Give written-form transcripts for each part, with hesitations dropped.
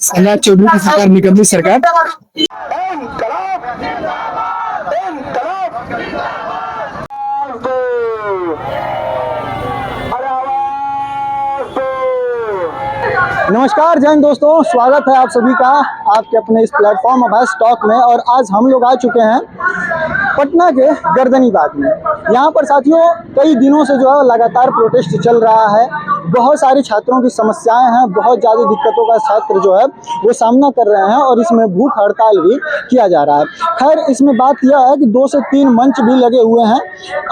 सम्राट चौधरी की सरकार निकम्मी सरकार। नमस्कार जैन दोस्तों, स्वागत है आप सभी का आपके अपने इस प्लेटफॉर्म अभास टॉक में। और आज हम लोग आ चुके हैं पटना के गर्दनीबाग में। यहाँ पर साथियों कई दिनों से जो है लगातार प्रोटेस्ट चल रहा है। बहुत सारे छात्रों की समस्याएं हैं, बहुत ज़्यादा दिक्कतों का छात्र जो है वो सामना कर रहे हैं और इसमें भूख हड़ताल भी किया जा रहा है। खैर इसमें बात यह है कि 2 से 3 मंच भी लगे हुए हैं।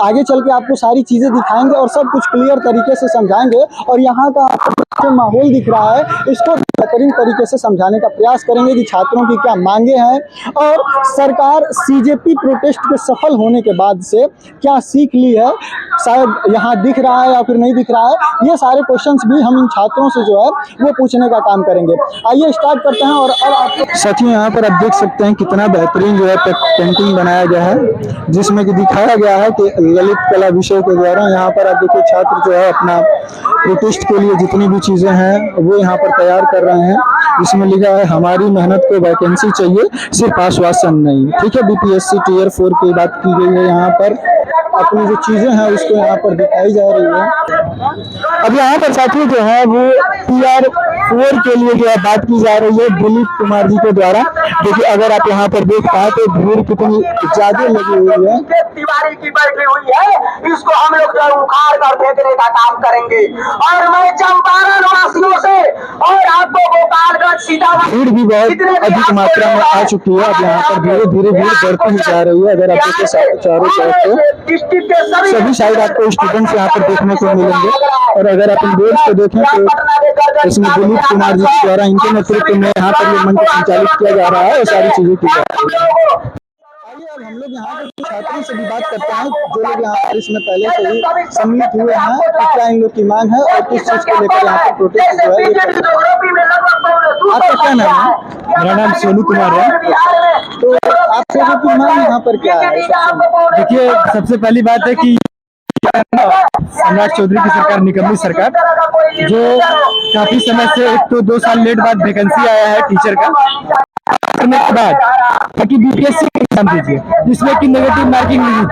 आगे चल के आपको सारी चीज़ें दिखाएंगे और सब कुछ क्लियर तरीके से समझाएंगे। और यहाँ का जो माहौल दिख रहा है इसको बेहतरीन तरीके से समझाने का प्रयास करेंगे कि छात्रों की क्या मांगे हैं और सरकार सीजेपी प्रोटेस्ट के सफल होने के बाद से क्या सीख ली है, शायद यहाँ दिख रहा है या फिर नहीं दिख रहा है। ये सारे क्वेश्चंस भी हम इन छात्रों से जो है वो पूछने का काम करेंगे। आइए स्टार्ट करते हैं। और अब आप साथियों यहाँ पर आप देख सकते हैं कितना बेहतरीन जो है पेंटिंग बनाया गया है, जिसमें कि दिखाया गया है कि ललित कला विषय के द्वारा यहाँ पर आप देखिए छात्र जो है अपना प्रोटेस्ट के लिए जितनी भी चीजें हैं वो यहाँ पर तैयार कर रहे हैं। इसमें लिखा है हमारी मेहनत को वैकेंसी चाहिए, सिर्फ आश्वासन नहीं। ठीक है, बीपीएससी टियर 4 की बात की गई है। यहाँ पर अपनी जो चीजें हैं उसको यहाँ पर दिखाई जा रही है। अब यहाँ पर साथियों जो है वो टियर 4 के लिए जो है बात की जा रही है दिलीप कुमार जी के द्वारा। देखिए अगर आप यहाँ पर देख पाए तो भीड़ कितनी ज्यादा लगी हुई है। दीवारी की बैठी हुई है, इसको हम लोग जो उखाड़ कर फेंकने का काम करेंगे। और मैं चंपारण वासियों से और आपको गोपालगंज सीतामढ़ी भीड़ भी बहुत अधिक मात्रा में आ चुकी है। अब यहाँ पर धीरे धीरे भीड़ बढ़ती ही जा रही है। अगर आप देखें चारों तरफ सभी साइड आपको स्टूडेंट्स यहाँ पर देखने को मिलेंगे। और अगर आप इन बोर्ड्स को देखें तो इसमें दिलीप कुमार जी के द्वारा इनके नेतृत्व में यहाँ पर ये मंच संचालित किया जा रहा है और सारी चीजें की जा रही है। आइए अब हम लोग यहाँ पर छात्रों से भी बात करते हैं जो लोग यहाँ पर इसमें पहले से ही सम्मिलित हुए हैं कि क्या इन लोग की मांग है और किस चीज को लेकर यहाँ पर प्रोटेस्ट जो है ये कर रहे हैं। आपका क्या नाम है? मेरा नाम सोनू कुमार है। तो आप लोगों की मांग यहाँ पर क्या है? देखिए सबसे पहली बात है कि सम्राट चौधरी की सरकार निकम्मी सरकार, जो काफी समय से 1 तो 2 साल लेट बाद वैकेंसी आया है टीचर का करने के बाद, ताकि बीपीएससी का एग्जाम दीजिए जिसमें कि नेगेटिव मार्किंग नहीं थी।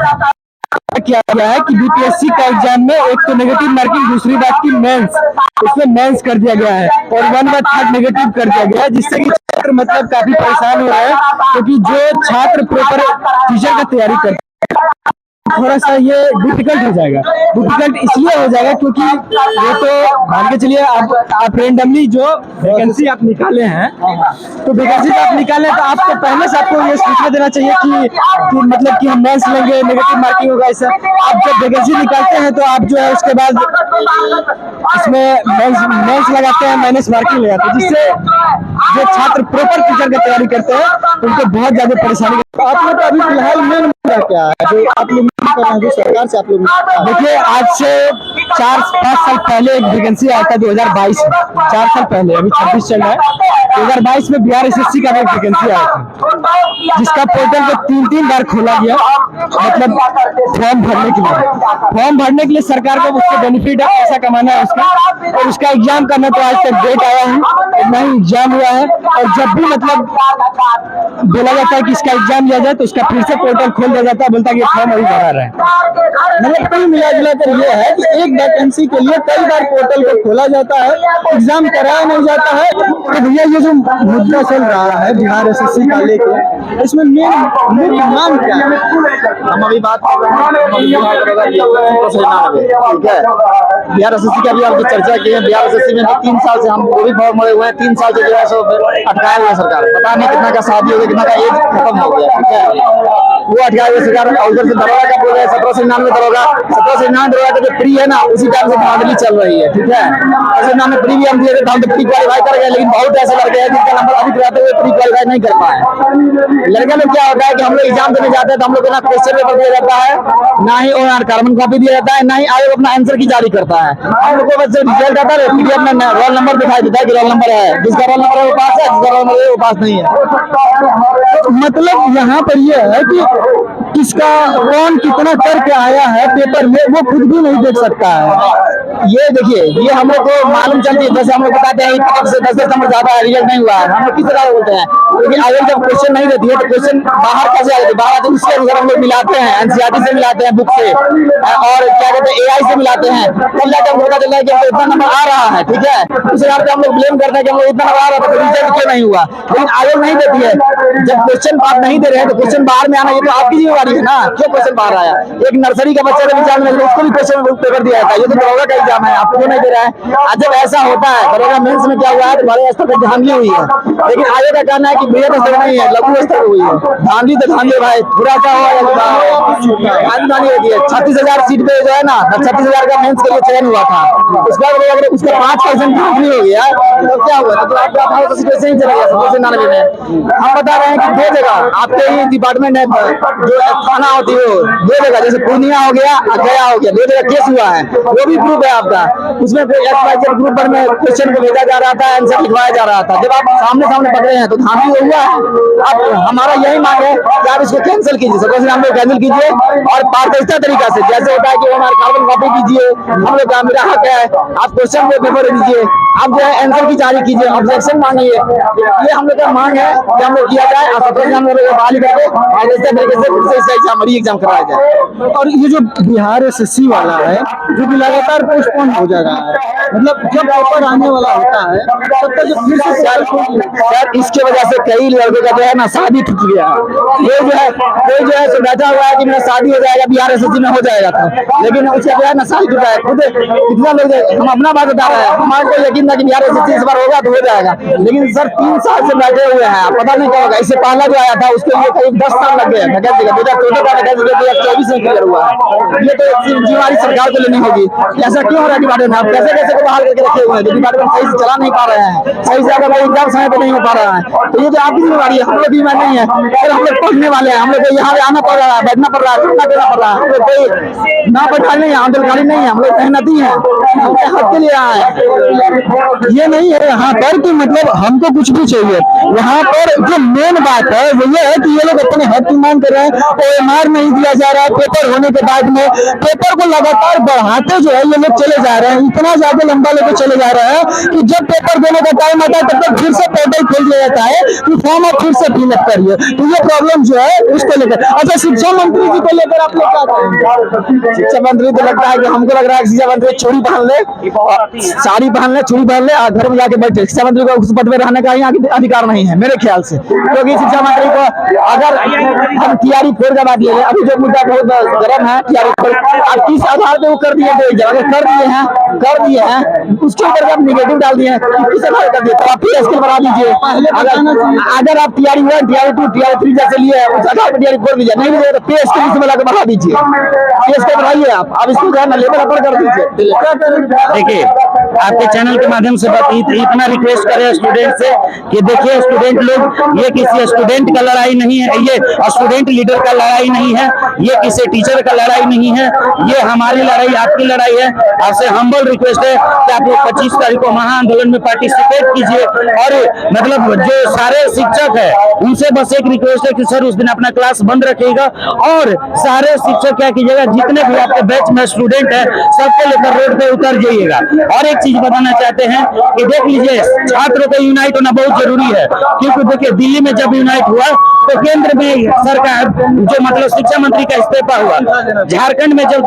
क्या किया है कि बीपीएससी का एग्जाम में एक तो नेगेटिव मार्किंग, दूसरी बात की मेंस, उसमें मेंस कर दिया गया है और 1 बार 3rd नेगेटिव कर दिया गया है, जिससे कि छात्र मतलब काफी परेशान हो रहे हैं। क्योंकि जो छात्र प्रॉपर टीचर का तैयारी करते हैं थोड़ा सा ये डिफिकल्ट हो जाएगा। डिफिकल्ट इसलिए हो जाएगा क्योंकि ये तो मान के चलिए आप रेंडमली जो वैकेंसी आप निकाले हैं, तो वैकेंसी आप निकाले तो आपको पहले से आपको ये सूचना देना चाहिए कि मतलब कि हम मेंस लेंगे, नेगेटिव मार्किंग होगा। ऐसा आप जब वैकेंसी निकालते हैं तो आप जो है उसके बाद इसमें मेंस लगाते हैं, माइनस मार्किंग लगाते हैं, जिससे जो छात्र प्रॉपर टीचर की तैयारी करते हैं उनको बहुत ज्यादा परेशानी। आप लोग अभी फिलहाल मेन मुद्दा क्या है जो आप लोग कर रहे हैं, जो सरकार से आप लोग? देखिए आज से 4-5 साल पहले एक वैकेंसी आया था 2022 में, 4 साल पहले, अभी 26 चल रहा है। 2022 में बिहार एसएससी का एक वैकेंसी आया था, जिसका पोर्टल को 3 बार खोला गया, मतलब फॉर्म भरने के लिए। फॉर्म भरने के लिए सरकार को उससे बेनिफिट है, पैसा कमाना है उसका, और उसका एग्जाम करना। तो आज तक डेट आया है, ना ही एग्जाम हुआ है। और जब भी मतलब बोला जाता है कि इसका एग्जाम लिया जाए तो उसका फिर से पोर्टल खोल दिया जाता है, बोलता है कि फॉर्म अभी भरा रहा है। मतलब कुल मिला जुलाकर ये है कि एक वैकेंसी के लिए कई बार पोर्टल को खोला जाता है, एग्जाम कराया नहीं जाता है। तो भैया ये जो मुद्दा चल रहा है बिहार एसएससी का लेकर, इसमें मेन मांग क्या है? हम अभी बात कर रहे हैं ठीक है, बिहार एसएससी की अभी आपकी चर्चा की है। बिहार एसएससी में 3 साल से हम वो भी बहुत मरे हुए हैं। 3 साल से जो है सो अटकाए हुए सरकार, पता नहीं कितना का शादी हो गया, कितना का एज खत्म हो गया। ठीक है, वो अटकाए हुए सरकार। उधर से दरोगा का बोल रहे हैं 1799 दरोगा, 1799 दरोगा का जो प्री है ना, उसी टाइम से धांधली चल रही है। ठीक है, 1799 प्री भी हम दिए थे, हम तो प्री क्वालिफाई कर गए, लेकिन बहुत ऐसे लड़के हैं जिनका नंबर अधिक रहते हुए प्री क्वालिफाई नहीं कर पाए। लड़के में क्या होता है कि हम लोग एग्जाम देने जाते हैं तो हम लोग को ना क्वेश्चन पेपर दिया जाता है, ना ही कार्बन कॉपी दिया जाता है, ना ही आयोग अपना आंसर की जारी करता है। हम लोग को बस रिजल्ट आता है, पीडीएफ में रोल नंबर दिखाई देता है कि रोल नंबर है, जिसका रोल नंबर है वो पास है, जिसका रोल नंबर है वो पास नहीं है। मतलब यहाँ पर यह है कि किसका कौन कितना करके आया है पेपर में वो खुद भी नहीं देख सकता है। ये देखिए, ये हम लोग को मालूम चलती है, जैसे हम लोग बताते हैं कि से 10 नंबर ज्यादा रिजल्ट नहीं हुआ है, हम लोग किस तरह बोलते हैं, क्योंकि आयोग जब क्वेश्चन नहीं देती है तो क्वेश्चन बाहर कैसे आ जाती है, बाहर तो उसके अनुसार हम लोग मिलाते हैं, एनसीईआरटी से मिलाते हैं, बुक से, और क्या कहते हैं एआई से मिलाते हैं, तब जाकर हमको पता चलता है कि हमको इतना नंबर आ रहा है। ठीक है, उस हिसाब से हम लोग ब्लेम करते हैं कि हम लोग इतना नंबर आ रहा था तो रिजल्ट क्यों नहीं हुआ, लेकिन आयोग नहीं देती है। जब क्वेश्चन आप नहीं दे रहे हैं तो क्वेश्चन बाहर में आना ये तो आपकी जिम्मेवारी है ना, क्यों क्वेश्चन बाहर आया। एक नर्सरी का बच्चा जब एग्जाम में उसको भी क्वेश्चन पेपर दिया था, ये तो दरोगा का एग्जाम है, आपको नहीं दे रहा है। आज जब ऐसा होता है, दरोगा मेंस में क्या हुआ है, बड़े स्तर पर धांधली हुई है, लेकिन आयोग का कहना है कि बृहद स्तर नहीं है, लघु स्तर हुई है। धांधली तो धांधली भाई, थोड़ा सा हुआ धांधली होती है। 36,000 सीट पे जो है ना, 36,000 का मेंस के लिए चयन हुआ था, उसका अगर उसका 5% धांधली हो गया तो क्या हुआ, तो आपका सिचुएशन ही चला गया 99 में। हम बता रहे हैं कि दो जगह आपके ही डिपार्टमेंट है, जो थाना होती है दो जगह, जैसे पूर्णिया हो गया, गया हो गया, दो जगह केस हुआ है, वो भी प्रूफ है आपका। उसमें कोई XYZ ग्रुप पर में क्वेश्चन को भेजा जा रहा था, आंसर लिखवाया जा रहा था, जब आप सामने सामने पढ़ रहे हैं तो धांधली हुआ है। अब हमारा यही मांग है कि आप इसको कैंसिल कीजिए, सपोज हम लोग कैंसिल कीजिए और पारदर्शिता तरीका से, जैसे होता है कि हमारे कार्बन कॉपी कीजिए, हम लोग का मेरा हक है, आप क्वेश्चन को पेपर दीजिए, आप जो है आंसर की जारी कीजिए, ऑब्जेक्शन मांगिए। ये हम लोग का मांग है कि हम लोग किया जाए और 17 हम लोग बहाली करके पारदर्शिता तरीके से फिर से एग्जाम एग्जाम कराया जाए। और ये जो बिहार SSC वाला है जो कि लगातार पोस्टपोन हो जा रहा है, मतलब जब पेपर आने वाला होता है तब तक फिर से सर इसके वजह से कई लड़कों का जो है ना शादी टूट गया। ये जो है कोई जो है सो बैठा हुआ है कि मेरा शादी हो जाएगा बिहार SSC में हो जाएगा था, लेकिन उसका जो है ना शादी टूटा है। खुद कितना लोग, हम अपना बात बता रहे हैं, हमारे को यकीन था कि बिहार SSC इस बार होगा तो हो जाएगा, लेकिन सर 3 साल से बैठे हुए हैं, पता नहीं क्या होगा। इससे पहला जो आया था उसके लिए करीब 10 साल लग गए, 2014 का 2024 में क्लियर हुआ है। ये तो जिम्मेवारी सरकार को लेनी होगी, ऐसा क्यों हो रहा है डिपार्टमेंट, आप कैसे कैसे को बहाल करके रखे हुए हैं, जो डिपार्टमेंट सही से चला नहीं पा रहे हैं, सही से अगर एग्जाम समय पर नहीं हो पा रहा है, तो ये तो आपकी जिम्मेवारी है, हम लोग की जिम्मेवारी नहीं है। फिर हम लोग पढ़ने वाले हैं, हम लोग को यहाँ आना पड़ रहा है, बैठना पड़ रहा है, करना देना पड़ रहा है, हम लोग कोई ना पढ़ा नहीं है, आंदोलनकारी नहीं है, हम लोग मेहनती हैं, हमने हक के लिए आए हैं। ये नहीं है यहाँ पर कि मतलब हमको कुछ भी चाहिए, यहाँ पर जो मेन बात है वो ये है कि ये लोग अपने हक की मांग कर रहे हैं, OMR नहीं दिया जा रहा है, पेपर होने के बाद में पेपर को लगातार बढ़ाते जो है ये लोग चले जा रहे हैं, इतना ज्यादा लंबा लेके चले जा रहे हैं कि जब पेपर देने का टाइम आता है तब तक फिर से पोर्टल खोल दिया जाता है कि फॉर्म आप फिर से फिलअप करिए। तो ये प्रॉब्लम जो है उसको लेकर, अच्छा शिक्षा मंत्री जी को लेकर आप लोग क्या कहेंगे? शिक्षा मंत्री तो लगता है कि हमको लग रहा है शिक्षा मंत्री चूड़ी पहन ले, साड़ी पहन ले, चूड़ी पहन ले और घर में जाके बैठे। शिक्षा मंत्री को उस पद में रहने का यहाँ अधिकार नहीं है मेरे ख्याल से, क्योंकि शिक्षा मंत्री को अगर हम TRE 4 का बात ले लें, अभी जो मुद्दा बहुत गर्म है TRE 4, आप किस आधार पे वो कर दिए थे, अगर कर दिए हैं उसके ऊपर जब निगेटिव डाल दिए हैं किस आधार कर दिए, तो आप फिर स्केल बढ़ा दीजिए। अगर आप TRE 1 TRE 2 TRE 3 जैसे लिए उस आधार पर TRE 4 दीजिए, नहीं दीजिए तो पे स्केल इसमें लगा बढ़ा दीजिए, पे स्केल बढ़ाइए आप इसको जो है ना लेवल अपर कर दीजिए। देखिए आपके चैनल के माध्यम से इतना रिक्वेस्ट करें स्टूडेंट से कि देखिए स्टूडेंट लोग, ये किसी स्टूडेंट का लड़ाई नहीं है, ये स्टूडेंट लीडर का लड़ाई नहीं है, ये किसी टीचर का लड़ाई नहीं है, ये हमारी लड़ाई आपकी लड़ाई है। आपसे हम्बल रिक्वेस्ट है कि आप लोग 25 तारीख को महाआंदोलन में पार्टिसिपेट कीजिए। और मतलब जो सारे शिक्षक है उनसे बस एक रिक्वेस्ट है कि सर उस दिन अपना क्लास बंद रखिएगा और सारे शिक्षक क्या कीजिएगा, जितने भी आपके बैच में स्टूडेंट है सबको लेकर रोड पे उतर जाइएगा। और एक चीज बताना चाहते हैं कि देख लीजिए छात्रों को यूनाइट होना बहुत जरूरी है, क्योंकि देखिए दिल्ली में जब यूनाइट हुआ तो केंद्र में सरकार जो मतलब शिक्षा मंत्री का इस्तीफा हुआ, झारखंड में जो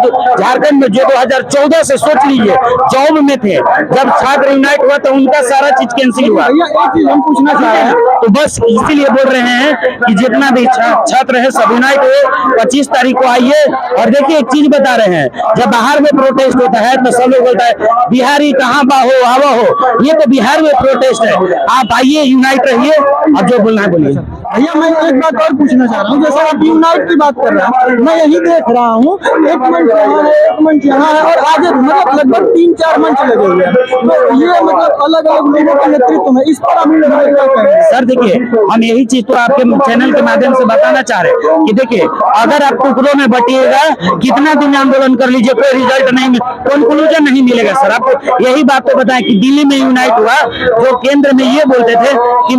2014 से सोच लीजिए जॉब में थे, जब छात्र यूनाइट हुआ तो उनका सारा चीज कैंसिल हुआ। एक चीज हम पूछना चाह रहे हैं, तो बस इसीलिए बोल रहे हैं कि जितना भी छात्र है सब यूनाइट हो, 25 तारीख को आइए। और देखिए एक चीज बता रहे हैं, जब बाहर में प्रोटेस्ट होता है तो सब लोग बोलता है बिहारी कहाँ बा हो आवा हो, ये तो बिहार में प्रोटेस्ट है। आप आइए यूनाइट रहिए, अब जो बोलना है बोलिए। भैया मैं एक बात और पूछना चाह रहा हूँ, जैसे आप यूनाइट की बात कर रहे हैं, मैं यही देख रहा हूँ एक मंच यहाँ है, एक मंच यहाँ है और आगे मतलब लगभग 3-4 मंच लगे हुए हैं, तो ये मतलब अलग अलग लोगों के नेतृत्व में, इस पर आप क्या कहेंगे? सर देखिए हम यही चीज तो आपके चैनल के माध्यम से बताना चाह रहे हैं कि देखिए अगर आप टुकड़ों में बटिएगा, कितना दिन आंदोलन कर लीजिए, कोई रिजल्ट नहीं, कंक्लूजन नहीं मिलेगा। सर आपको यही बात तो बताएं कि दिल्ली में यूनाइट हुआ, जो केंद्र में ये बोलते थे कि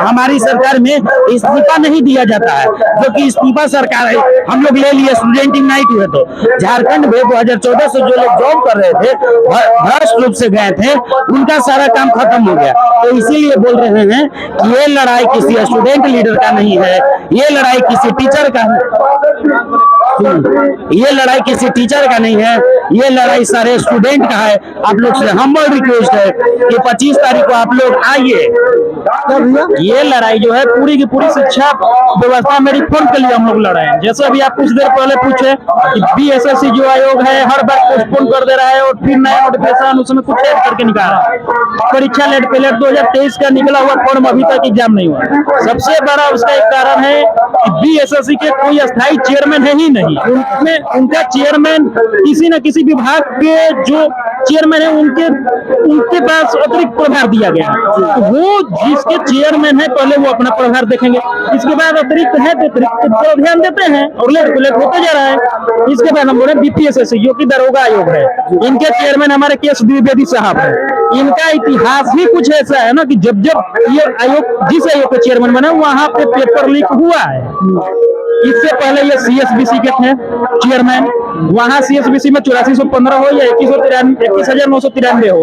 हमारी सरकार में इस्तीफा नहीं दिया जाता है, जो कि इस्तीफा सरकार है। हम लोग ले लिए स्टूडेंट इग्नाइट हुए तो झारखंड में 2014 से जो लोग जॉब कर रहे थे, भ्रष्ट रूप से गए थे, उनका सारा काम खत्म हो गया। तो इसीलिए बोल रहे हैं कि ये लड़ाई किसी स्टूडेंट लीडर का नहीं है, ये लड़ाई किसी टीचर का ये लड़ाई किसी टीचर का नहीं है, ये लड़ाई सारे स्टूडेंट का है। आप लोग से हम्बल रिक्वेस्ट है कि 25 तारीख को आप लोग आइए। ये लड़ाई जो है पूरी की पूरी शिक्षा व्यवस्था में रिफॉर्म के लिए हम लोग लड़ रहे हैं। जैसे अभी आप कुछ देर पहले पूछे कि बीएसएससी जो आयोग है हर बार पोस्टपोन कर दे रहा है और फिर नया नोटिफिकेशन उसमें कुछ ऐड करके निकाल रहा है। परीक्षा लेट पे लेट 2023 का निकला हुआ फॉर्म अभी तक एग्जाम नहीं हुआ। सबसे बड़ा उसका एक कारण है कि बीएसएससी के कोई स्थायी चेयरमैन है ही नहीं। उनका चेयरमैन किसी न किसी विभाग के जो चेयरमैन है उनके पास अतिरिक्त प्रभार दिया गया है। तो वो जिसके चेयरमैन है पहले वो अपना प्रभार देखेंगे, इसके बाद अतिरिक्त है तो अतिरिक्त पर ध्यान देते हैं और लेट होते जा रहा है। इसके बाद हम बोले बीपीएसएससी जो कि दरोगा आयोग है, इनके चेयरमैन हमारे केएस द्विवेदी साहब है। इनका इतिहास ही कुछ ऐसा है ना कि जब ये आयोग जिस आयोग के चेयरमैन बने वहां पे पेपर लीक हुआ है। इससे पहले ये सीएसबीसी के थे चेयरमैन, वहां सीएसबीसी में 8415 हो या 21,993 हो,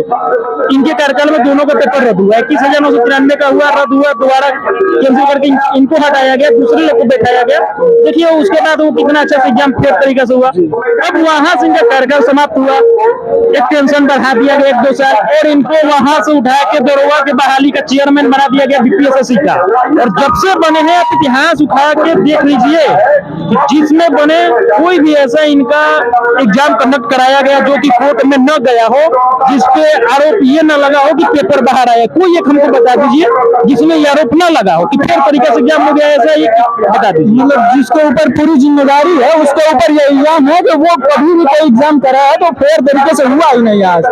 इनके कार्यकाल में दोनों का पेपर रद्द हुआ। 21,993 का हुआ, रद्द हुआ, दोबारा कैंसिल करके इनको हटाया गया, दूसरे लोग को बैठाया गया। देखिए उसके बाद वो कितना अच्छा से एग्जाम फेयर तरीके से हुआ। अब वहां से इनका कार्यकाल समाप्त हुआ, एक्सटेंशन बढ़ा दिया गया 1-2 साल और इनको वहां से उठा के दरोगा के बहाली का चेयरमैन बना दिया गया बीपीएसएससी का। और जब से बने हैं आप इतिहास उठा के देख लीजिए, जिसमें बने कोई भी ऐसा इनका एग्जाम कंडक्ट कराया गया जो कि कोर्ट में न गया हो, जिसपे आरोप ये न लगा हो कि पेपर बाहर आया, कोई एक हमको बता दीजिए जिसमें ये आरोप न लगा हो कि फेयर तरीके से एग्जाम हो गया, ऐसा ये बता दीजिए। मतलब जिसके ऊपर पूरी जिम्मेदारी है उसके ऊपर ये इल्जाम है कि वो कभी भी कोई एग्जाम करा है तो फेयर तरीके से हुआ ही नहीं। आज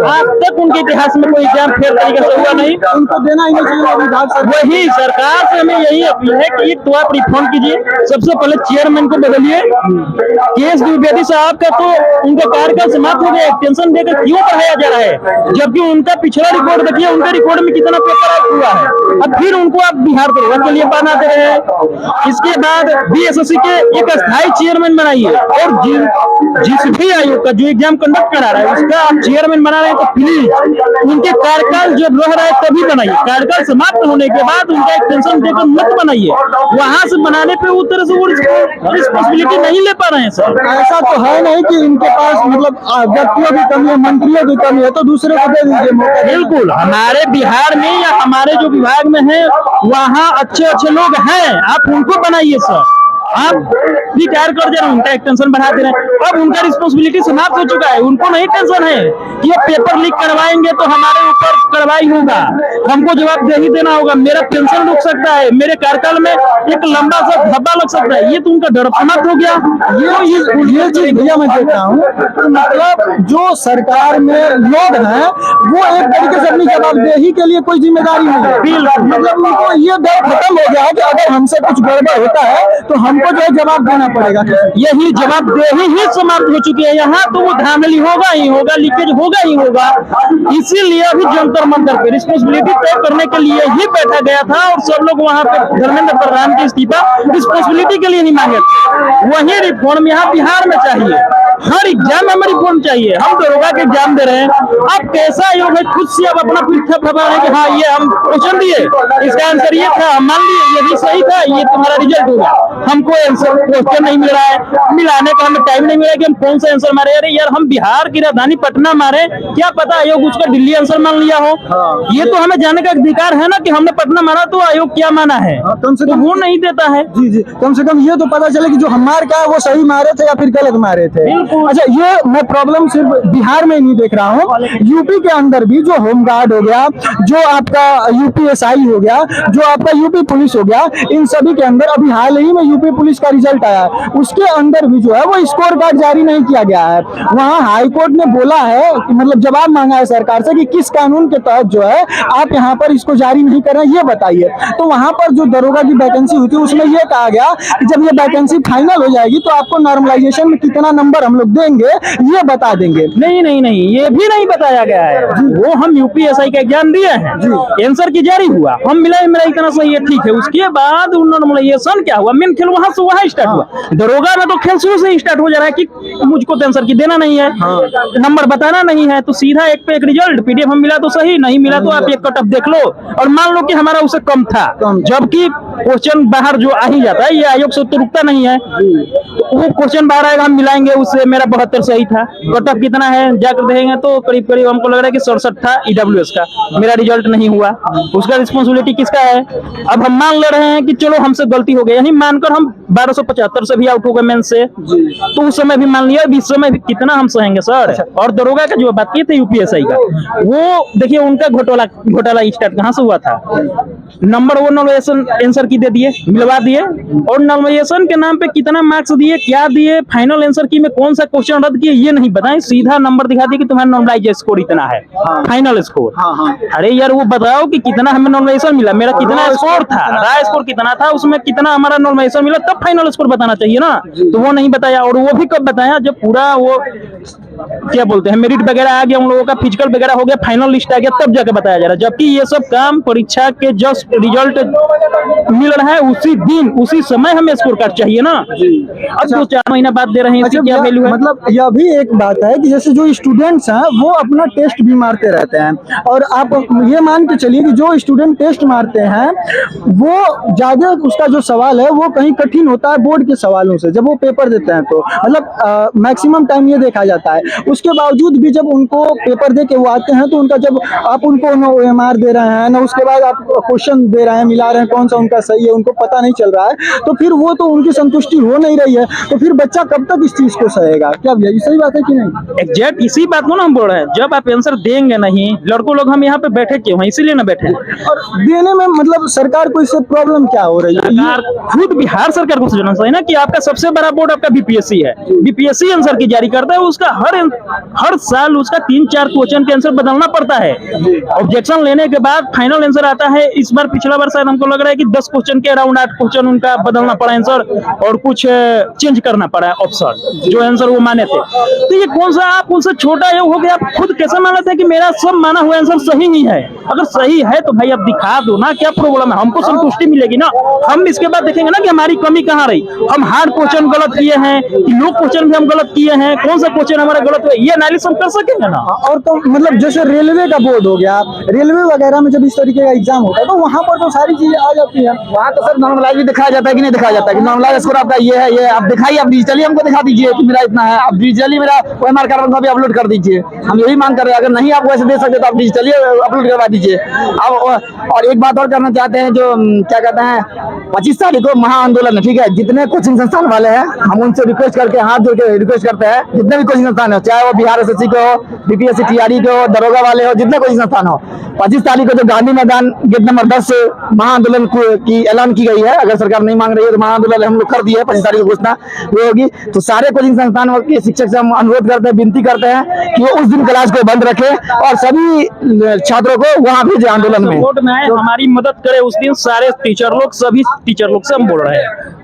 तक उनके इतिहास में कोई एग्जाम फेयर तरीके से हुआ नहीं, उनको देना ही नहीं चाहिए विभाग से। वही सरकार से हमें यही अपील है कि एक तो आप रिफॉर्म कीजिए, सबसे पहले चेयरमैन को बदलिए। केएस द्विवेदी साहब का तो उनका कार्यकाल समाप्त हो गया, एक्सटेंशन देकर क्यों बढ़ाया जा रहा है, जबकि उनका पिछला रिकॉर्ड देखिए, उनके रिकॉर्ड में कितना पेपर आउट हुआ है। अब फिर उनको आप बिहार दरोगा के लिए बना दे रहे हैं। इसके बाद बीएसएससी के एक स्थायी चेयरमैन बनाइए और जिस भी आयोग का जो एग्जाम कंडक्ट करा रहा है उसका आप चेयरमैन बना रहे हैं तो प्लीज उनके कार्यकाल जब रह रहा है तभी बनाइए। कार्यकाल समाप्त होने के बाद उनका एक्सटेंशन देकर मत बनाइए। वहां से बनाने पे उस तरह से वो रिस्पॉन्सिबिलिटी नहीं ले पा रहे हैं सर। ऐसा तो है नहीं कि इनके पास मतलब व्यक्तियों की कमी है, मंत्रियों की कमी है, तो दूसरे को दे दीजिए मौका। बिल्कुल, हमारे बिहार में या हमारे जो विभाग में है वहाँ अच्छे लोग हैं, आप उनको बनाइए सर। आप रिटायर कर दे रहे हैं, उनका एक्सटेंशन बढ़ा दे रहे हैं। अब उनका रिस्पॉन्सिबिलिटी समाप्त हो चुका है, उनको नहीं टेंशन है कि ये पेपर लीक करवाएंगे तो हमारे ऊपर कार्रवाई होगा, हमको जवाबदेही देना होगा, मेरा पेंशन रुक सकता है, मेरे कार्यकाल में एक लंबा सा धब्बा लग सकता है। ये तो उनका डर समाप्त हो गया। ये चीज भैया मैं देखता हूँ, मतलब जो सरकार में लोग हैं वो एक तरीके से अपनी जवाबदेही के लिए कोई जिम्मेदारी नहीं है। मतलब उनको ये डर खत्म हो गया है कि अगर हमसे कुछ गड़बड़ होता है तो हमको जो है जवाब देना पड़ेगा। यही जवाबदेही ही समाप्त हो चुकी है। यहाँ तो वो धांधली होगा ही होगा, लीकेज होगा ही होगा। इसीलिए अभी जंतर मंतर पे रिस्पॉन्सिबिलिटी तय करने के लिए ही बैठा गया था और सब लोग वहाँ पे धर्मेंद्र प्रधान के इस्तीफा रिस्पॉन्सिबिलिटी के लिए नहीं मांगे थे। वही रिफॉर्म यहाँ बिहार में चाहिए, हर एग्जाम में रिफॉर्म चाहिए। हम दरोगा के एग्जाम दे रहे हैं, अब कैसा योग है खुद से अब अपना पीठ थपथपा रहे हैं कि हाँ ये हम क्वेश्चन दिए, इसका आंसर ये था, मान लिए ये भी सही था, ये तुम्हारा रिजल्ट होगा। हमको आंसर क्वेश्चन नहीं मिल रहा है, मिलाने का हमें टाइम नहीं मिला कि हम कौन सा आंसर मारे। अरे यार हम बिहार की राजधानी पटना मारे, क्या पता आयोग उसका दिल्ली आंसर मान लिया हो। ये तो हमें जानने का अधिकार है ना कि हमने पटना मारा तो आयोग क्या माना है, कम से कम वो नहीं देता है। जी, कम से कम ये तो पता चले कि जो हम मार का है वो सही मारे थे या फिर गलत मारे थे। अच्छा, ये मैं प्रॉब्लम सिर्फ बिहार में नहीं देख रहा हूँ, यूपी के अंदर भी जो होमगार्ड हो गया, जो आपका यूपीएसआई हो गया, जो आपका यूपी पुलिस हो गया, इन सभी के अंदर अभी हाल ही में यूपी पुलिस का रिजल्ट आया है, उसके अंदर भी जो है वो स्कोर कार्ड जारी नहीं किया गया है। वहाँ हाई कोर्ट ने बोला है कि मतलब जवाब मांगा है सरकार से कि किस कानून के तहत जो है आप यहाँ पर इसको जारी नहीं कर रहे हैं, ये बताइए। तो वहाँ पर जो दरोगा की वैकेंसी हुई थी उसमें ये कहा गया कि जब ये वैकेंसी फाइनल हो जाएगी तो आपको नॉर्मलाइजेशन में कितना नंबर हम लोग देंगे ये बता देंगे। नहीं नहीं नहीं, ये भी नहीं बताया गया है। वो हम यूपीएसआई का एग्जाम दिए हैं, आंसर की जारी हुआ, हम मिला मेरा इतना सही है, ठीक है। उसके बाद नॉर्मलाइजेशन क्या हुआ, मेन खेल वहां से वहां स्टार्ट हुआ। दरोगा में तो खेल शुरू से ही स्टार्ट हो जा रहा है कि मुझको तो आंसर की देना नहीं है, नंबर बताना नहीं है, तो सीधा एक पे एक रिजल्ट, पीडीएफ हम मिला तो सही, नहीं मिला तो आप एक कट ऑफ देख लो और मान लो कि हमारा उससे कम था, जबकि क्वेश्चन बाहर जो आ ही जाता है, ये आयोग से तो रुकता नहीं है, तो वो क्वेश्चन बाहर आएगा, हम मिलाएंगे उससे, मेरा 72 सही था, कट ऑफ कितना है जाकर देखेंगे तो करीब करीब हमको लग रहा है कि 67 था ईडब्ल्यूएस का, मेरा रिजल्ट नहीं हुआ, उसका रिस्पॉन्सिबिलिटी किसका है? अब हम मान ले रहे हैं कि चलो हमसे गलती हो गई, यानी मानकर हम 1275 से भी आउट हो गए मेन से, तो उस समय भी मान लिया, इस समय भी कितना हम सहेंगे सर। और दरोगा का जो बात की थी यूपीएसआई का, वो देखिए उनका घोटाला स्टार्ट कहाँ से हुआ था, नंबर वो नॉर्मलाइजेशन आंसर की दे दिए, मिलवा दिए, और नॉर्मलाइजेशन के नाम पे कितना मार्क्स दिए, क्या दिए, फाइनल आंसर की में कौन सा क्वेश्चन रद्द किए, ये नहीं बताएं, सीधा नंबर दिखा दिए कि तुम्हारा नॉर्मलाइज स्कोर इतना है, फाइनल स्कोर। अरे यार वो बताओ कि कितना हमें नॉर्मलाइजेशन मिला, मेरा कितना स्कोर था, राय स्कोर कितना था, उसमें कितना हमारा नॉर्मलाइजेशन मिला, तब फाइनल स्कोर बताना चाहिए ना, तो वो नहीं बताया। और वो भी कब बताया, जब पूरा वो क्या बोलते हैं मेरिट वगैरह आ गया, उन लोगों का फिजिकल वगैरह हो गया, फाइनल लिस्ट आ गया, तब जाके बताया जा रहा है, जबकि ये सब काम परीक्षा के जस्ट रिजल्ट मिल रहा है उसी दिन उसी समय हमें स्कोर कार्ड चाहिए ना। अब 2-4 महीना बाद दे रहे हैं, इसकी क्या वैल्यू है? मतलब यह भी एक बात है कि जैसे जो स्टूडेंट्स हैं वो अपना टेस्ट भी मारते रहते हैं, और आप ये मान के चलिए कि जो स्टूडेंट टेस्ट मारते हैं वो ज्यादा उसका जो सवाल है वो कहीं कठिन होता है बोर्ड के सवालों से, जब वो पेपर देते हैं तो मतलब मैक्सिमम टाइम ये देखा जाता है। उसके बावजूद भी जब उनको पेपर दे के वो आते हैं तो उनका जब आप उनको OMR दे रहे हैं ना, उसके बाद आप क्वेश्चन दे रहे हैं, मिला रहे हैं कौन सा उनका सही है, उनको पता नहीं चल रहा है, तो फिर वो तो उनकी संतुष्टि हो नहीं रही है, तो फिर बच्चा कब तक इस चीज को सहेगा? क्या भैया ये सही बात है कि नहीं? एग्जैक्ट इसी बात को ना हम बोल रहे हैं, जब आप आंसर देंगे नहीं, लड़कों लोग हम यहाँ पे बैठे क्यों हैं, इसीलिए ना बैठे। और देने में मतलब सरकार को इससे प्रॉब्लम क्या हो रही है? सरकार खुद बिहार सरकार को सोचना चाहिए ना कि आपका सबसे बड़ा बोर्ड आपका बीपीएससी है, बीपीएससी आंसर की जारी करता है, उसका हर साल उसका 3-4 क्वेश्चन के आंसर बदलना पड़ता है, ऑब्जेक्शन लेने के बाद फाइनल आंसर आता है। इस बार पिछला बार शायद हमको लग रहा है कि 10 क्वेश्चन के अराउंड 8 क्वेश्चन उनका बदलना पड़ा आंसर, और कुछ चेंज करना पड़ा ऑप्शन, जो आंसर वो माने थे। तो ये कौन सा आप उनसे छोटा ये हो गया, आप खुद कैसे मान लेते हैं कि मेरा सब माना हुआ आंसर सही ही है? अगर सही है तो भाई आप दिखा दो ना, क्या प्रॉब्लम है, हमको संतुष्टि मिलेगी ना। हम इसके बाद देखेंगे ना कि हमारी कमी कहाँ रही, हम हार्ड क्वेश्चन गलत किए हैं कि लो क्वेश्चन भी हम गलत किए हैं, कौन सा क्वेश्चन हमारा गलत हुआ, ये एनालिसिस हम कर सकेंगे ना। और तो मतलब जैसे रेलवे का बोर्ड हो गया, रेलवे वगैरह में जब इस तरीके का एग्जाम होता है तो वहाँ पर तो सारी चीजें आ जाती है। वहाँ तो सर नॉर्मलाइज भी दिखाया जाता है कि नहीं दिखाया जाता है कि नॉर्मलाइज स्कोर आपका ये है, ये आप दिखाइए, आप डिजिटली हमको दिखा दीजिए कि मेरा इतना है, आप डिजिटली मेरा OMR कार्बन का भी अपलोड कर दीजिए, हम यही मांग कर रहे हैं। अगर नहीं आप वैसे दे सकते तो आप डिजिटली अपलोड करवा दीजिए। अब और एक बात और करना चाहते हैं, जो क्या कहते हैं 25 तारीख को महाआंदोलन है, ठीक है, जितने कोचिंग संस्थान वाले हैं हम उनसे रिक्वेस्ट करके हाथ जोड़ के रिक्वेस्ट करते हैं, जितने भी कोचिंग संस्थान हो, चाहे वो बिहार SSC के हो, BPSC TRE के हो, दरोगा वाले हो, जितने कोचिंग संस्थान हो, 25 तारीख को जो गांधी मैदान गेट नंबर 10 से महाआंदोलन की ऐलान की गई है, अगर सरकार नहीं मांग रही है तो महाआंदोलन हम लोग कर दिए, 25 तारीख को घोषणा वो होगी। तो सारे कोचिंग संस्थानों के शिक्षक से हम अनुरोध करते हैं, विनती करते हैं कि वो उस दिन क्लास को बंद रखे और सभी छात्रों को वहां भेजे आंदोलन में, सपोर्ट में हमारी मदद करे उस दिन सारे टीचर लोग, सभी टीचर लोग से हम बोल रहे हैं।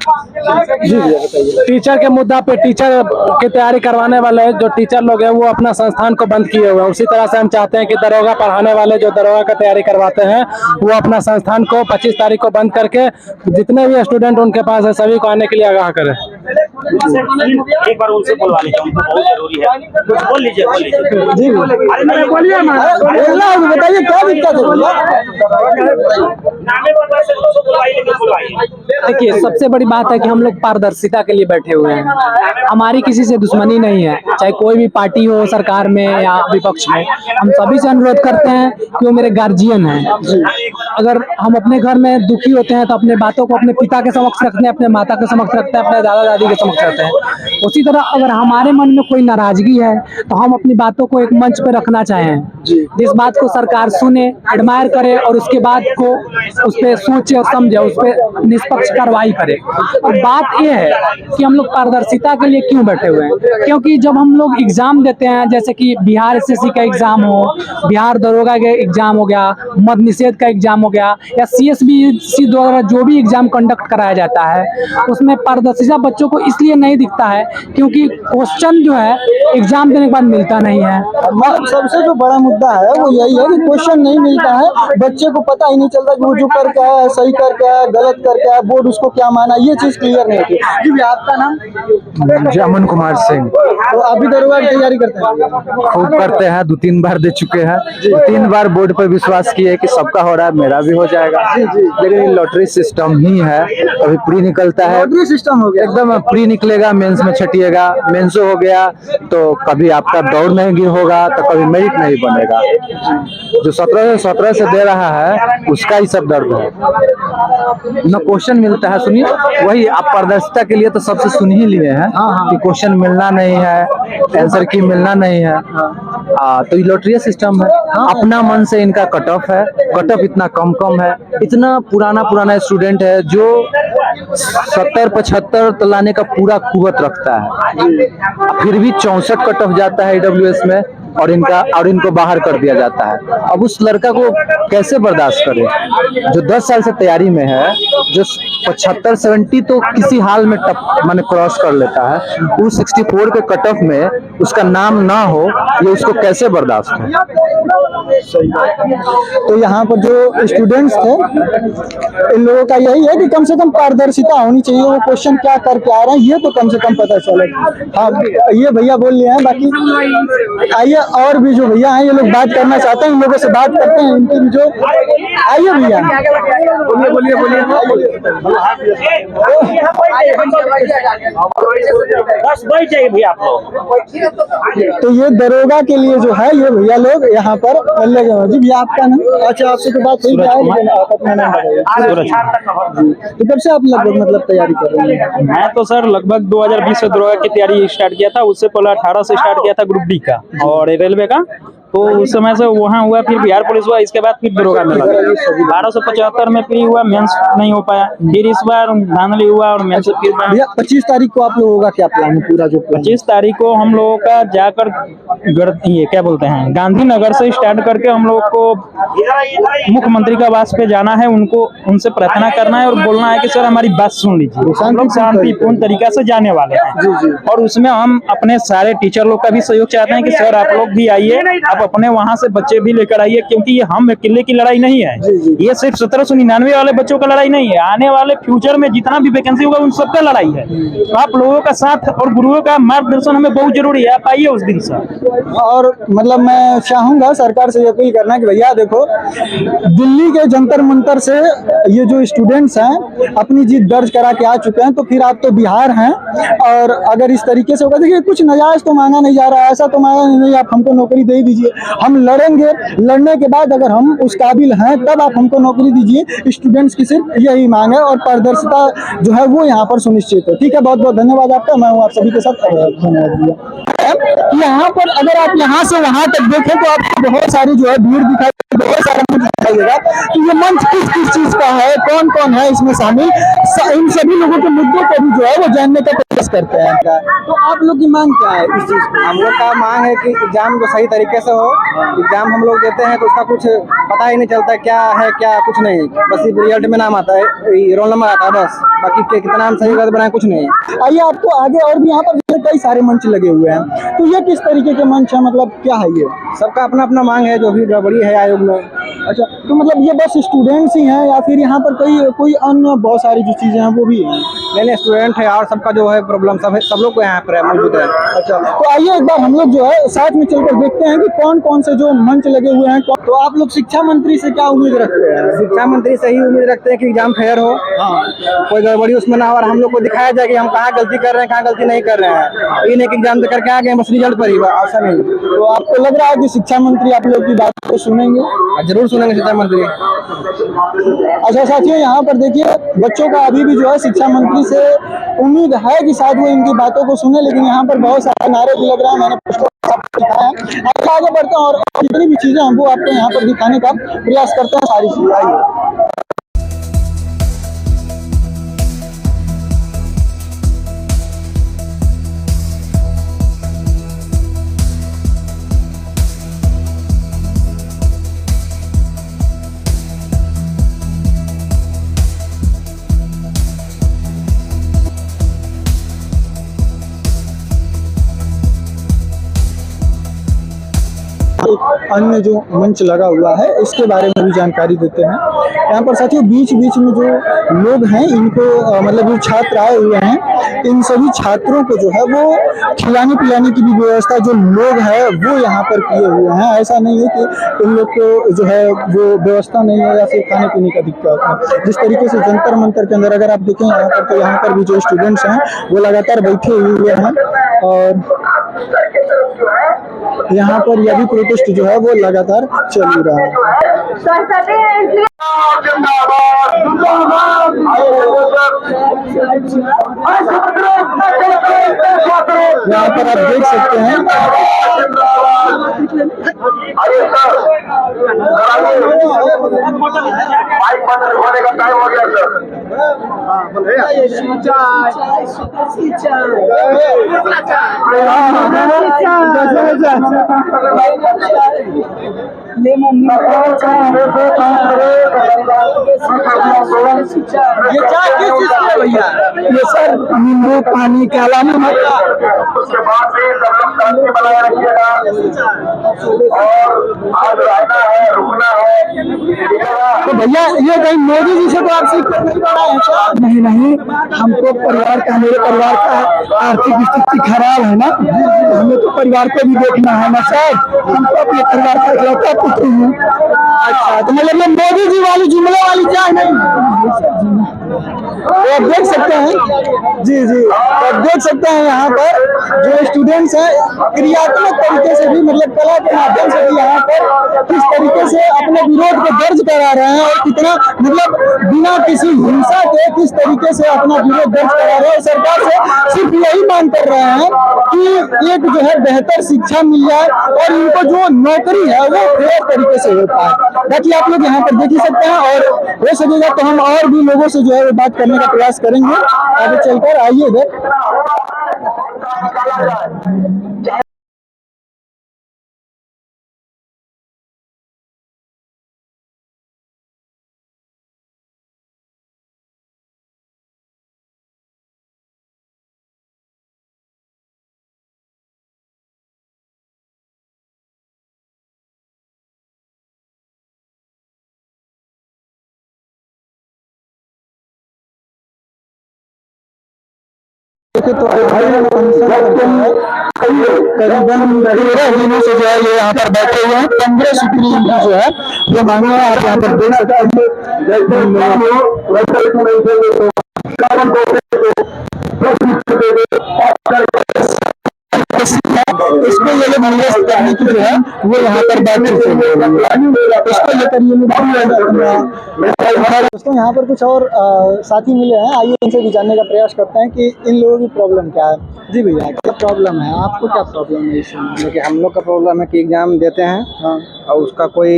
टीचर के मुद्दा पे टीचर की तैयारी करवाने वाले जो टीचर लोग हैं वो अपना संस्थान को बंद किए हुए हैं। उसी तरह से हम चाहते हैं कि दरोगा पढ़ाने वाले जो दरोगा का तैयारी करवाते हैं वो अपना संस्थान को 25 तारीख को बंद करके जितने भी स्टूडेंट उनके पास है सभी को आने के लिए आगाह करें। एक बार उनसे बुलवा लीजिए, उनको बहुत जरूरी है, कुछ बोल लीजिए। जी बोलिए, बताइए क्या दिक्कत है? देखिए सबसे बड़ी बात है कि हम लोग पारदर्शिता के लिए बैठे हुए हैं, हमारी किसी से दुश्मनी नहीं है, चाहे कोई भी पार्टी हो सरकार में या विपक्ष में। हम सभी से अनुरोध करते हैं कि वो मेरे गार्जियन हैं। अगर हम अपने घर में दुखी होते हैं तो अपने बातों को अपने पिता के समक्ष रखते हैं, अपने माता के समक्ष रखते हैं, अपने दादा दादी के समक्ष रखते हैं। उसी तरह अगर हमारे मन में कोई नाराजगी है तो हम अपनी बातों को एक मंच पे रखना चाहें, जिस बात को सरकार सुने, एडमायर करे और उसके बाद को उस पर सोचे और समझे, उस पर निष्पक्ष कार्रवाई करे। और बात यह है कि हम लोग पारदर्शिता के लिए क्यों बैठे हुए हैं, क्योंकि जब हम लोग एग्जाम देते हैं, जैसे कि बिहार SSC का एग्जाम हो, बिहार दरोगा का एग्जाम हो गया, मद निषेध का एग्जाम हो गया, या CSBC द्वारा जो भी एग्जाम कंडक्ट कराया जाता है, उसमें पारदर्शिता बच्चों को इसलिए नहीं दिखता है क्योंकि क्वेश्चन जो है एग्जाम देने के बाद मिलता नहीं है। सबसे जो बड़ा मुद्दा है वो यही है कि क्वेश्चन नहीं मिलता है, बच्चे को पता ही नहीं चलता कि वो जो कर क्या है, सही कर क्या है, गलत कर क्या है, बोर्ड उसको क्या माना, ये चीज क्लियर नहीं होती। जी भैया, आपका नाम? अमन कुमार सिंह। तो आप भी दरोगा की तैयारी करते हैं? खूब करते हैं, 2-3 बार दे चुके हैं। 3 बार बोर्ड पर विश्वास किए कि सबका हो रहा है, मेरा भी हो जाएगा। लेकिन ये लॉटरी सिस्टम ही है, कभी प्री निकलता है, लॉटरी सिस्टम हो गया एकदम प्री निकलेगा, मेंस में छटिएगा, मेंस हो गया तो कभी आपका दौड़ नहीं होगा तो कभी मेरिट नहीं बनेगा। जो 17 से दे रहा है उसका ही सब दर्द है। न क्वेश्चन मिलता है, सुनिए, वही आप पारदर्शिता के लिए तो सबसे सुन ही लिए हैं कि क्वेश्चन मिलना नहीं है, आंसर की मिलना नहीं है। तो ये लॉटरी सिस्टम है, अपना मन से इनका कट ऑफ है, कट ऑफ इतना कम है, इतना पुराना स्टूडेंट है जो 70-75 तो लाने का पूरा कुवत रखता है, फिर भी 64 कट ऑफ जाता है AWS में और इनको बाहर कर दिया जाता है। अब उस लड़का को कैसे बर्दाश्त करे जो 10 साल से तैयारी में है, जो 75-70 तो किसी हाल में माने क्रॉस कर लेता है, वो 64 के कट ऑफ में उसका नाम ना हो, ये उसको कैसे बर्दाश्त हो? तो यहाँ पर जो स्टूडेंट्स थे इन लोगों का यही है कि कम से कम पारदर्शिता होनी चाहिए, वो क्वेश्चन क्या करके आ रहे हैं ये तो कम से कम पता चले। हाँ, ये भैया बोल रहे हैं, बाकी आइए और भी जो भैया हैं ये लोग बात करना चाहते हैं, इन लोगों से बात करते हैं, इनके भी जो आइए भैया, बोलिए बस बैठ जाइए भैया आप लोग। तो ये दरोगा के लिए जो है ये भैया लोग यहाँ पर लगे हुए हैं। जी भैया, आपका नाम? अच्छा, आपसे तो बात हुई है, लेकिन आप अपना नाम बताइए। तो कब से आप लगभग मतलब तैयारी कर रहे हैं? मैं तो सर लगभग 2020 से दरोगा की तैयारी स्टार्ट किया था, उससे पहले 18 से स्टार्ट किया था ग्रुप डी का और रेलवे का, तो उस समय से वहाँ हुआ, फिर बिहार पुलिस हुआ, इसके बाद फिर दरोगा में लगा। 1275 में प्री हुआ, मेंस नहीं हो पाया, फिर इस बार धांधली हुआ और मेंस फिर भैया 25 तारीख को आप लोगों का क्या प्लान है पूरा? जो 25 तारीख को हम लोगों का जाकर ये क्या बोलते हैं, गांधीनगर से स्टार्ट करके हम लोग को मुख्यमंत्री का आवास पे जाना है, उनसे प्रार्थना करना है और बोलना है कि सर हमारी बात सुन लीजिए। हम लोग शांतिपूर्ण तरीका से जाने वाले हैं और उसमें हम अपने सारे टीचर लोग का भी सहयोग चाहते हैं कि सर आप लोग भी आइए, आप अपने वहां से बच्चे भी लेकर आइए, क्योंकि ये हम अकेले की लड़ाई नहीं है, ये सिर्फ 1799 वाले बच्चों का लड़ाई नहीं है, आने वाले फ्यूचर में जितना भी वैकेंसी होगा उन सबका लड़ाई है। तो आप लोगों का साथ और गुरुओं का मार्गदर्शन हमें बहुत जरूरी है, आप आइए उस दिन से। और मतलब मैं चाहूंगा सरकार से अपील करना कि भैया देखो, दिल्ली के जंतर मंतर से ये जो स्टूडेंट्स हैं अपनी जीत दर्ज करा के आ चुके हैं, तो फिर आप तो बिहार हैं, और अगर इस तरीके से होगा, देखिए कुछ नजायज तो मांगा नहीं जा रहा है, ऐसा तो मांगा नहीं आप हमको नौकरी दे दीजिए, हम लड़ेंगे, लड़ने के बाद अगर हम उस काबिल हैं तब आप हमको नौकरी दीजिए। स्टूडेंट्स की सिर्फ यही मांग है और पारदर्शिता जो है वो यहाँ पर सुनिश्चित है। ठीक है, बहुत बहुत धन्यवाद आपका, मैं हूँ आप सभी के साथ। यहाँ पर अगर आप यहाँ से वहाँ तक देखें तो आपको बहुत सारी जो है भीड़ दिखाई, बहुत सारा मंच दिखाई देगा। तो ये मंच किस किस चीज का है, कौन कौन है इसमें शामिल, इन सभी लोगों के मुद्दों को भी जो है वो जानने का प्रयास करते हैं। तो आप लोग की मांग क्या है इस चीज? हम लोग का मांग है कि एग्जाम जो सही तरीके से हो, एग्जाम हम लोग देते हैं तो उसका कुछ पता ही नहीं चलता क्या है क्या कुछ नहीं, बस सिर्फ रिजल्ट में नाम आता है, रोल नंबर आता है बस, बाकी कितना नाम सही गलत बनाए कुछ नहीं है। आइए आपको आगे और भी यहाँ पर कई सारे मंच लगे हुए हैं, तो ये किस तरीके के मंच है, मतलब क्या है ये? सबका अपना अपना मांग है, जो भी गड़बड़ी है आयोग में। अच्छा, तो मतलब ये बस स्टूडेंट्स ही हैं या फिर यहाँ पर कोई अन्य बहुत सारी जो चीजें हैं वो भी हैं? नहीं, स्टूडेंट है और सबका जो है प्रॉब्लम सब लोग को यहाँ पर मौजूद है। अच्छा, तो आइए एक बार हम लोग जो है साथ में चलकर देखते हैं कि कौन कौन से जो मंच लगे हुए हैं। तो आप लोग शिक्षा मंत्री से क्या उम्मीद रखते हैं? शिक्षा मंत्री से ही उम्मीद रखते हैं कि एग्जाम फेयर हो, कोई गड़बड़ी उसमें ना हो और हम लोग को दिखाया जाए कि हम कहाँ गलती कर रहे हैं, कहाँ गलती नहीं कर रहे हैं। ये नहीं कि एग्जाम दे करके आ गए बस रिजल्ट पर ही, ऐसा नहीं। तो आपको लग रहा है कि शिक्षा मंत्री आप लोग की बात को सुनेंगे? जरूर सुनेंगे शिक्षा मंत्री। अच्छा साथियों, यहाँ पर देखिए बच्चों का अभी भी जो है शिक्षा मंत्री से उम्मीद है कि शायद वो इनकी बातों को सुने, लेकिन यहाँ पर बहुत सारे नारे भी लग रहे हैं, मैंने दिखाया है। आगे बढ़ते हैं और जितनी भी चीजें हम वो आपको यहाँ पर दिखाने का प्रयास करते हैं, सारी चीजें। आइए। एक अन्य जो मंच लगा हुआ है इसके बारे में भी जानकारी देते हैं। यहाँ पर साथियों बीच बीच में जो लोग हैं इनको मतलब जो छात्र आए हुए हैं इन सभी छात्रों को जो है वो खिलाने पिलाने की भी व्यवस्था जो लोग हैं वो यहाँ पर किए हुए हैं। ऐसा नहीं है कि इन लोग को जो है वो व्यवस्था नहीं है या फिर खाने पीने का दिक्कत है। जिस तरीके से जंतर मंतर के अंदर अगर आप देखें यहाँ पर तो यहाँ पर भी जो स्टूडेंट्स हैं वो लगातार बैठे हुए हैं और यहाँ पर यह भी प्रोटेस्ट जो है वो लगातार चल ही रहा है। यहाँ पर आप देख सकते हैं होने का टाइम हो गया ये चाय किस चीज की है भैया? ये सर नींबू पानी काला नमक। उसके बाद भी सब लोग शांति बनाए रखिएगा और आज रहना है रुकना है। तो भैया ये कहीं मोदी जी से तो आप सीख कर नहीं पड़ा है क्या? नहीं नहीं, हमको परिवार का मेरे परिवार का आर्थिक स्थिति खराब है ना, हमें तो परिवार को भी देखना है ना सर। हमको अपने परिवार का इकलौता पुत्र हूँ। अच्छा तो मतलब ये मोदी जी वाली जुमले वाली चाय नहीं। तो आप देख सकते हैं जी जी, तो आप देख सकते हैं यहाँ पर जो स्टूडेंट्स हैं क्रियात्मक तरीके से भी मतलब कला के माध्यम से भी यहाँ पर किस तरीके से अपने विरोध को दर्ज करा रहे हैं और कितना मतलब बिना किसी हिंसा के किस तरीके से अपना विरोध दर्ज करा रहे हैं। सरकार से सिर्फ यही मांग कर रहे हैं कि एक जो है बेहतर शिक्षा मिल जाए और इनको जो नौकरी है वो फेयर तरीके से हो पाए। बाकी आप लोग यहाँ पर देख ही सकते हैं और हो सकेगा तो हम और भी लोगों से जो है बात करने का प्रयास करेंगे आगे चलकर। आइए इधर। देखिए तो करीबन 13 दिनों से जो है ये यहाँ पर बैठे हुए हैं। 15 सुप्रीम जो है वो मांगे आप यहाँ पर देख सकते इसको ये लोग निरस्त करने की जो है वो यहाँ पर बातचीत इसको लेकर ये लोग। दोस्तों यहाँ पर कुछ और साथी मिले हैं, आइए इनसे भी जानने का प्रयास करते हैं कि इन लोगों की प्रॉब्लम क्या है। जी भैया क्या प्रॉब्लम है, आपको क्या प्रॉब्लम है इसमें? देखिए हम लोग का प्रॉब्लम है कि एग्जाम देते हैं और उसका कोई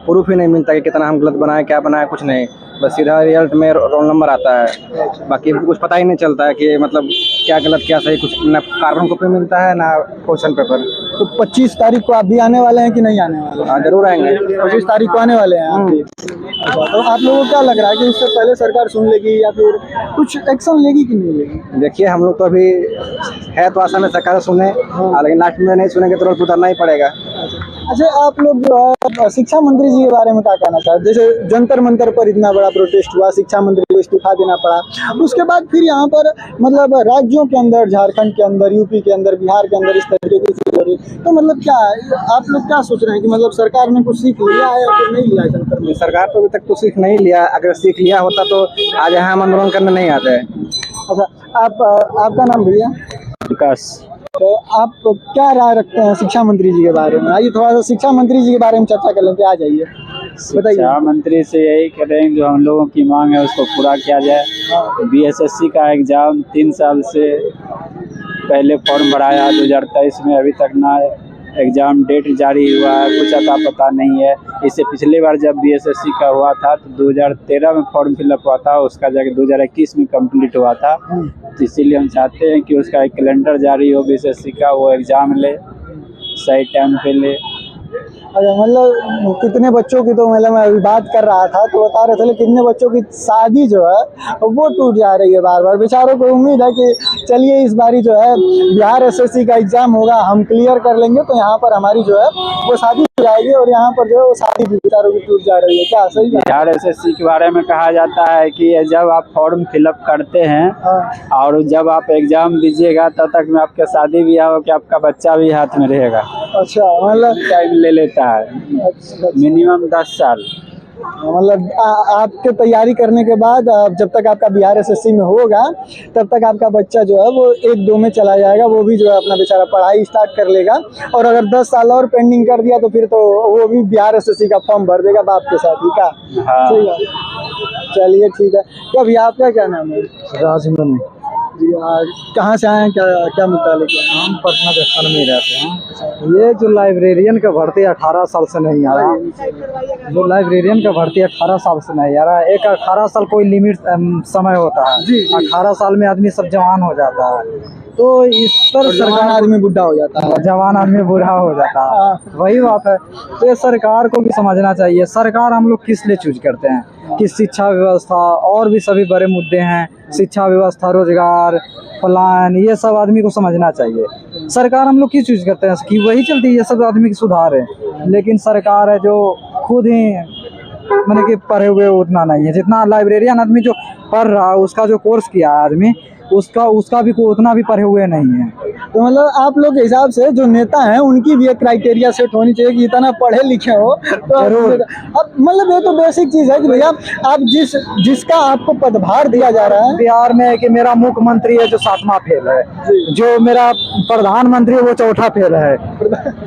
प्रूफ ही नहीं मिलता कि कितना हम गलत बनाए क्या बनाए, कुछ नहीं, बस सीधा रिजल्ट में रोल नंबर आता है। बाकी कुछ पता ही नहीं चलता है कि मतलब क्या गलत क्या सही, कुछ ना कार्बन कॉपी मिलता है ना क्वेश्चन पेपर। तो 25 तारीख को आप भी आने वाले हैं कि नहीं आने वाले? हाँ जरूर आएंगे। 25 तारीख को आने वाले हैं आप भी। अच्छा तो आप लोगों को क्या लग रहा है कि उससे पहले सरकार सुन लेगी या फिर कुछ एक्शन लेगी कि नहीं लेगी? देखिए हम लोग तो अभी है तो आशा में सरकार सुने, लेकिन लास्ट में नहीं सुनेंगे तो रोड उतरना ही पड़ेगा। अच्छा आप लोग जो है शिक्षा मंत्री जी के बारे में क्या कहना चाहते? जैसे जंतर मंतर पर इतना बड़ा प्रोटेस्ट हुआ, शिक्षा मंत्री को इस्तीफा देना पड़ा, उसके बाद फिर यहाँ पर मतलब राज्यों के अंदर, झारखंड के अंदर, यूपी के अंदर, बिहार के अंदर इस तरीके की चीज हो रही, तो मतलब क्या आप लोग क्या सोच रहे हैं कि मतलब सरकार ने कुछ सीख लिया है या फिर नहीं लिया है? जंतर में सरकार तो अभी तक तो सीख नहीं लिया, अगर सीख लिया होता तो आज यहाँ हम आंदोलन करने नहीं आते हैं। अच्छा आपका नाम भैया? विकास। तो आप क्या राय रखते हैं शिक्षा मंत्री जी के बारे में? आइए थोड़ा सा शिक्षा मंत्री जी के बारे में चर्चा कर लेते हैं, आ जाइए बताइए। शिक्षा मंत्री से यही कह रहे हैं जो हम लोगों की मांग है उसको पूरा किया जाए। बीएसएससी का एग्जाम 3 साल से पहले फॉर्म भराया 2023 में, अभी तक ना एग्जाम डेट जारी हुआ है, कुछ अता पता नहीं है। इससे पिछली बार जब बीएसएससी का हुआ था तो 2013 में फॉर्म फिलअप हुआ था, उसका जाके 2021 में कंप्लीट हुआ था। तो इसीलिए हम चाहते हैं कि उसका एक कैलेंडर जारी हो बीएसएससी का, वो एग्ज़ाम ले, सही टाइम पे ले। अच्छा, मतलब कितने बच्चों की, तो मतलब मैं अभी बात कर रहा था तो बता रहे थे कितने बच्चों की शादी जो है वो टूट जा रही है बार बार। बेचारों को उम्मीद है कि चलिए इस बारी जो है बिहार एसएससी का एग्जाम होगा, हम क्लियर कर लेंगे तो यहाँ पर हमारी जो है वो शादी हो जाएगी, और यहाँ पर जो है वो शादी भी बेचारों की टूट जा रही है। क्या सही है? बिहार एसएससी के बारे में कहा जाता है कि जब आप फॉर्म फिलअप करते हैं और जब आप एग्जाम दीजिएगा तब तक में आपके शादी ब्याह हो कि आपका बच्चा भी हाथ में रहेगा। अच्छा, मतलब टाइम ले लेता है, मिनिमम 10 साल। मतलब आपके तैयारी करने के बाद जब तक आपका बिहार एसएससी में होगा तब तक आपका बच्चा जो है वो 1-2 में चला जाएगा, वो भी जो है अपना बेचारा पढ़ाई स्टार्ट कर लेगा। और अगर 10 साल और पेंडिंग कर दिया तो फिर तो वो भी बिहार एसएससी का फॉर्म भर देगा बाप के साथ ही का। हाँ। सही है, चलिए ठीक है। क्या भैया आपका क्या नाम है? राजमन जी, कहाँ से आए हैं, क्या क्या मुद्दा लेके? हम पटना जंक्शन में रहते हैं। ये जो लाइब्रेरियन का भर्ती 18 साल से नहीं आ रहा, जो लाइब्रेरियन का भर्ती 18 साल से नहीं आ रहा, एक 18 साल कोई लिमिट समय होता है। 18 साल में आदमी सब जवान हो जाता है, तो इस पर जवान आदमी बुढ़ा हो जाता है, जवान आदमी बूढ़ा हो जाता है, वही बात है। तो ये सरकार को भी समझना चाहिए। सरकार हम लोग किस लिए चूज करते हैं कि शिक्षा व्यवस्था और भी सभी बड़े मुद्दे हैं, शिक्षा व्यवस्था, रोजगार, प्लान, ये सब आदमी को समझना चाहिए। सरकार हम लोग क्यों चूज करते हैं कि वही चलती है, ये सब आदमी की सुधार है। लेकिन सरकार है जो खुद ही मैंने कि पढ़े हुए उतना नहीं है, जितना लाइब्रेरियन आदमी जो पढ़ रहा है उसका जो कोर्स किया है आदमी उसका भी उतना भी पढ़े हुए नहीं है। तो मतलब आप लोग के हिसाब से जो नेता हैं उनकी भी एक क्राइटेरिया सेट होनी चाहिए कि इतना पढ़े लिखे हो तो अब मतलब ये तो बेसिक चीज है कि भैया आप जिसका आपको पदभार दिया जा रहा है। बिहार में है कि मेरा मुख्यमंत्री है जो 7वां फेल है, जो मेरा प्रधानमंत्री है वो 4था फेल है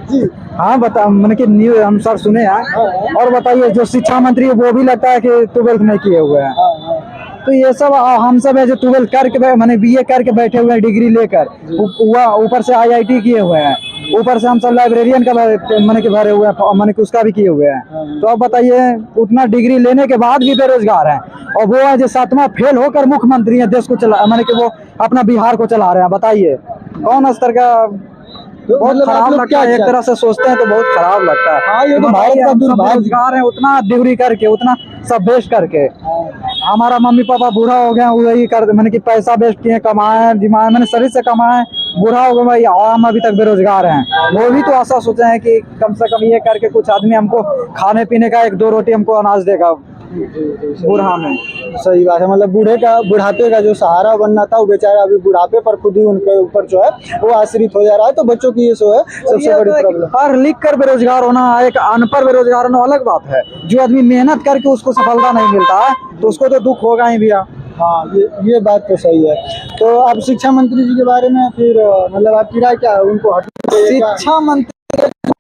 जी हाँ, बता मैंने कि न्यूज हम सर सुने हैं। और बताइए जो शिक्षा मंत्री है वो भी लगता है कि 12th नहीं किए हुए हैं। तो ये सब हम सब है जो 12 करके मैंने BA करके बैठे हुए हैं, डिग्री लेकर, ऊपर से IIT किए हुए हैं, ऊपर से हम सब लाइब्रेरियन का मैंने कि भरे हुए हैं, मैंने कि उसका भी किए हुए हैं। तो अब बताइए उतना डिग्री लेने के बाद भी बेरोजगार हैं, और वो है जो 7वां फेल होकर मुख्यमंत्री है, देश को चला मैंने कि वो अपना बिहार को चला रहे हैं। बताइए कौन स्तर का, बहुत खराब लगता है। एक तरह से सोचते हैं तो बहुत खराब लगता है। हाँ, ये तो भारत का दुर्भाग्य। बेरोजगार है, उतना डिग्री करके, उतना सब वेस्ट करके। हमारा मम्मी पापा बूढ़ा हो गया, वही कर मैंने कि पैसा वेस्ट किए, कमाए जिमाए, मैंने शरीर से कमाए, बूढ़ा हो गया भाई, हम अभी तक बेरोजगार हैं। वो भी तो आशा सोचे हैं कि कम से कम ये करके कुछ आदमी हमको खाने पीने का 1-2 रोटी हमको अनाज देगा बूढ़ा में। सही बात है, मतलब बुढ़ापे का जो सहारा बनना था वो बेचारा अभी बुढ़ापे पर खुद ही उनके ऊपर जो है वो आश्रित हो जा रहा है। तो बच्चों की ये सो है सबसे बड़ी प्रॉब्लम। पढ़ लिख कर बेरोजगार होना, एक अनपढ़ बेरोजगार होना अलग बात है। जो आदमी मेहनत करके उसको सफलता नहीं मिलता है तो उसको तो दुख होगा ही भैया। हाँ, ये बात तो सही है। तो आप शिक्षा मंत्री जी के बारे में फिर मतलब आपकी राय क्या है? उनको शिक्षा मंत्री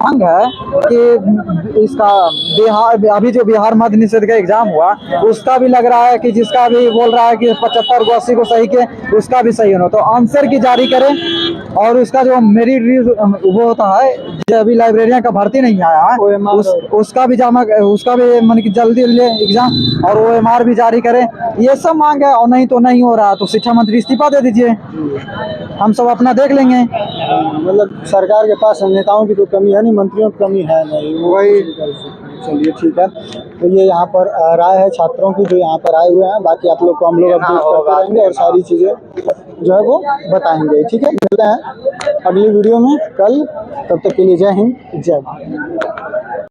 मांग है कि इसका बिहार अभी जो बिहार मध्य निषेध का एग्जाम हुआ उसका भी लग रहा है कि जिसका भी बोल रहा है कि 75 को 80 को सही के उसका भी सही होना, तो आंसर की जारी करें। और उसका जो मेरिट वो होता है जो अभी लाइब्रेरियन का भर्ती नहीं आया है उसका भी मन की जल्दी ले एग्जाम, और OMR भी जारी करें। ये सब मांग है, और नहीं तो नहीं हो रहा तो शिक्षा मंत्री इस्तीफा दे दीजिए, हम सब अपना देख लेंगे। मतलब सरकार के पास नेताओं की तो कमी है नहीं, मंत्रियों की कमी है नहीं, वही। चलिए ठीक है, तो ये यहाँ पर राय है छात्रों की जो यहाँ पर आए हुए हैं। बाकी आप लोग को हम लोग अपडेट करते रहेंगे और सारी चीज़ें जो है वो बताएंगे। ठीक है, मिलते हैं अगली वीडियो में कल, तब तक के लिए जय हिंद, जय भारत।